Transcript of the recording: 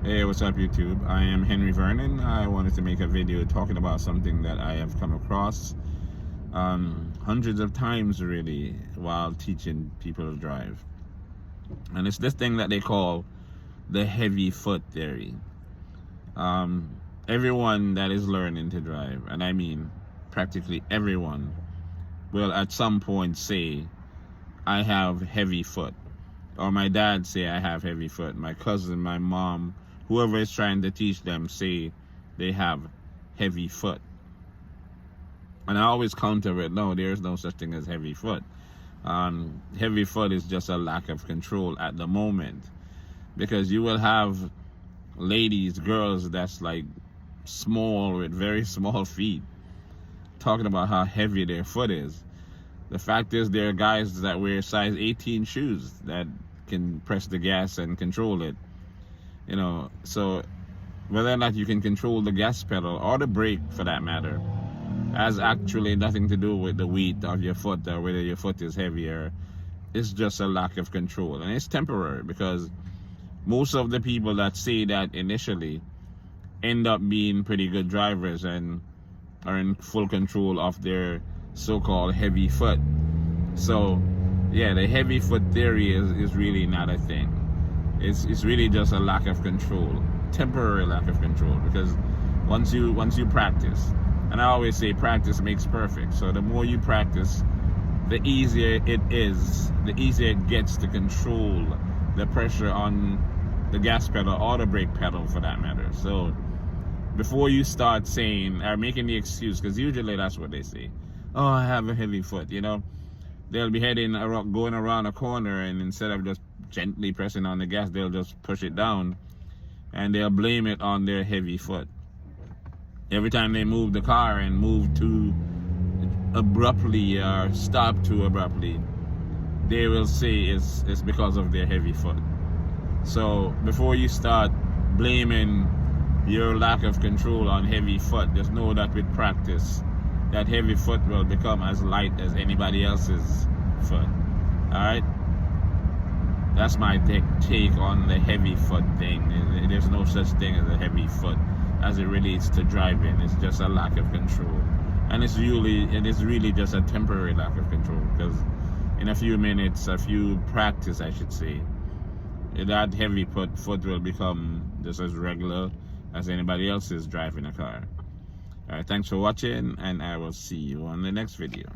Hey, what's up YouTube? I am Henry Vernon. I wanted to make a video talking about something that I have come across hundreds of times really while teaching people to drive. And it's this thing that they call the heavy foot theory. Everyone that is learning to drive, and I mean practically everyone, will at some point say, I have heavy foot. Or my dad say I have heavy foot. My cousin, my mom, whoever is trying to teach them say they have heavy foot. And I always counter it, no, there is no such thing as heavy foot. Heavy foot is just a lack of control at the moment. Because you will have ladies, girls that's like small with very small feet talking about how heavy their foot is. The fact is there are guys that wear size 18 shoes that can press the gas and control it. You know, so whether or not you can control the gas pedal or the brake for that matter has actually nothing to do with the weight of your foot or whether your foot is heavier. It's just a lack of control, and it's temporary because most of the people that say that initially end up being pretty good drivers and are in full control of their so-called heavy foot. So yeah, the heavy foot theory is really not a thing. It's really just a lack of control, temporary lack of control, because once you practice, and I always say practice makes perfect, so the more you practice, the easier it is, the easier it gets to control the pressure on the gas pedal or the brake pedal for that matter. So before you start saying or making the excuse, because usually that's what they say, oh, I have a heavy foot, you know, they'll be going around a corner, and instead of just gently pressing on the gas, they'll just push it down and they'll blame it on their heavy foot. Every time they move the car and move too abruptly or stop too abruptly, they will say it's because of their heavy foot. So before you start blaming your lack of control on heavy foot, just know that with practice, that heavy foot will become as light as anybody else's foot. Alright? That's my take on the heavy foot thing. There's no such thing as a heavy foot as it relates to driving. It's just a lack of control. And it is really just a temporary lack of control, because in a few minutes, a few practice I should say, that heavy foot will become just as regular as anybody else is driving a car. Alright, thanks for watching, and I will see you on the next video.